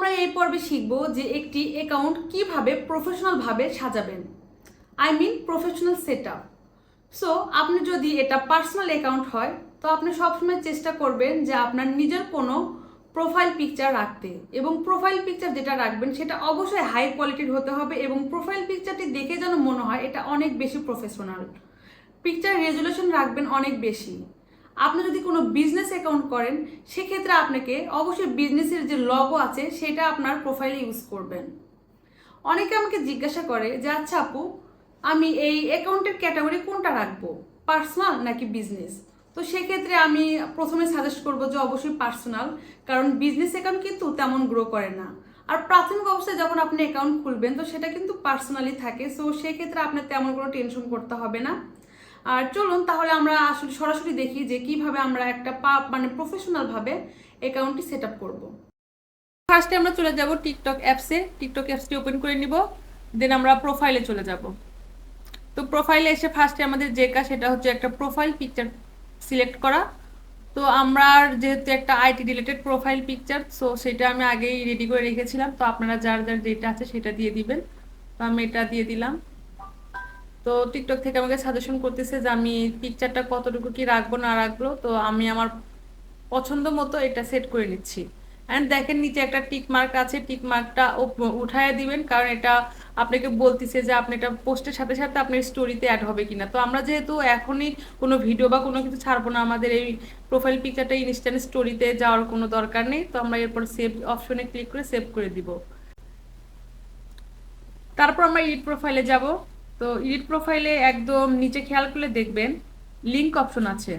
আমরা এই পর্বে শিখব যে একটি অ্যাকাউন্ট কিভাবে প্রফেশনাল ভাবে সাজাবেন। Professional setup. সো আপনি যদি এটা পার্সোনাল অ্যাকাউন্ট হয় তো আপনি সবসময় চেষ্টা করবেন যে আপনার নিজের কোনো প্রোফাইল পিকচার রাখতে, এবং প্রোফাইল পিকচার যেটা রাখবেন সেটা অবশ্যই হাই কোয়ালিটির হতে হবে, এবং প্রোফাইল পিকচারটি দেখে যেন মনে হয় এটা অনেক বেশি প্রফেশনাল। পিকচার রেজুলেশন রাখবেন অনেক বেশি। আপনি যদি কোনো বিজনেস অ্যাকাউন্ট করেন সেক্ষেত্রে আপনাকে অবশ্যই বিজনেসের যে লগো আছে সেটা আপনার প্রোফাইলে ইউজ করবেন। অনেকে আমাকে জিজ্ঞাসা করে যে আচ্ছা আপু, আমি এই অ্যাকাউন্টের ক্যাটাগরি কোনটা রাখবো, পার্সোনাল নাকি বিজনেস? তো সেক্ষেত্রে আমি প্রথমে সাজেস্ট করবো যে অবশ্যই পার্সোনাল, কারণ বিজনেস অ্যাকাউন্ট কিন্তু তেমন গ্রো করে না। আর প্রাথমিক অবস্থায় যখন আপনি অ্যাকাউন্ট খুলবেন তো সেটা কিন্তু পার্সোনালি থাকে, সো সেক্ষেত্রে আপনার তেমন কোনো টেনশন করতে হবে না। আর চলুন তাহলে আমরা আসলে সরাসরি দেখি যে কিভাবে আমরা একটা প্রফেশনাল ভাবে অ্যাকাউন্টটি সেট আপ করবো। ফার্স্টে আমরা চলে যাব টিকটক অ্যাপসে। টিকটক অ্যাপসটি ওপেন করে নিব, দেন আমরা প্রোফাইলে চলে যাব। তো প্রোফাইলে এসে ফার্স্টে আমাদের যে কাজ সেটা হচ্ছে একটা প্রোফাইল পিকচার সিলেক্ট করা। তো আমরা যেহেতু একটা IT related profile picture, so সেটা আমি আগেই রেডি করে রেখেছিলাম। তো আপনারা যার যার যেটা আছে সেটা দিয়ে দিবেন। তো আমি এটা দিয়ে দিলাম। তো টিকটক থেকে আমাকে সাজেশন করতেছে যে আমি পিকচারটা কতটুকু কি রাখবো না রাখবো। তো আমি আমার পছন্দ মতো এটা সেট করে নিচ্ছি। অ্যান্ড দেখেন নিচে একটা টিক মার্ক আছে, টিক মার্কটা উঠায় দিবেন, কারণ এটা আপনাকে বলতেছে যে আপনি এটা পোস্টের সাথে সাথে আপনার স্টোরিতে অ্যাড হবে কিনা। তো আমরা যেহেতু এখনই কোনো ভিডিও বা কোনো কিছু ছাড়বো না, আমাদের এই প্রোফাইল পিকচারটা ইনস্ট্যান্ট স্টোরিতে যাওয়ার কোনো দরকার নেই। তো আমরা এরপর সেভ অপশনে ক্লিক করে সেভ করে দিব। তারপর আমরা এডিট প্রোফাইলে যাব। তো এডিট প্রোফাইলে একদম নিচে খেয়াল করলে দেখবেন লিংক অপশন আছে।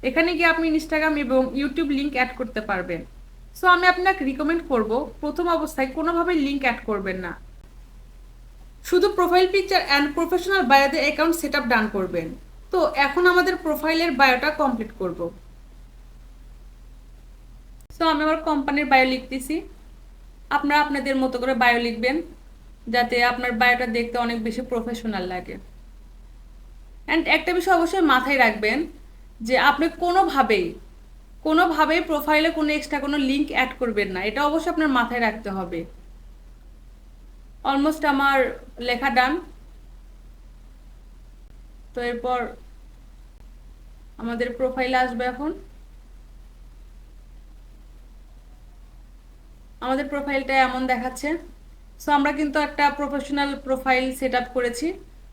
এখানে গিয়ে আপনি ইনস্টাগ্রাম এবং ইউটিউব লিংক অ্যাড করতে পারবেন। সো আমি আপনাকে রিকমেন্ড করব প্রথম অবস্থায় কোনোভাবে লিংক অ্যাড করবেন না, শুধু প্রোফাইল পিকচার অ্যান্ড প্রফেশনাল বায়োতে অ্যাকাউন্ট সেট আপ ডান করবেন। তো এখন আমাদের প্রোফাইলের বায়োটা কমপ্লিট করব। সো আমি আমার কোম্পানির বায়ো লিখতেছি। আপনারা আপনাদের মতো করে বায়ো লিখবেন যাতে আপনার বায়োটা দেখতে অনেক বেশি প্রফেশনাল লাগে। অ্যান্ড একটা বিষয় অবশ্যই মাথায় রাখবেন যে আপনি কোনোভাবেই প্রোফাইলে কোনো এক্সট্রা কোনো লিংক অ্যাড করবেন না, এটা অবশ্যই আপনার মাথায় রাখতে হবে। অলমোস্ট আমার লেখা ডান। তো এরপর আমাদের প্রোফাইলে আসবে। এখন আমাদের প্রোফাইলটা এমন দেখাচ্ছে। সো আমরা কিন্তু একটা প্রফেশনাল প্রোফাইল সেট আপ করেছি।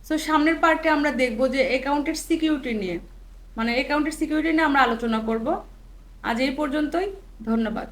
সো সামনের পার্টে আমরা দেখব যে অ্যাকাউন্টের সিকিউরিটি নিয়ে আমরা আলোচনা করব। আজ এই পর্যন্তই, ধন্যবাদ।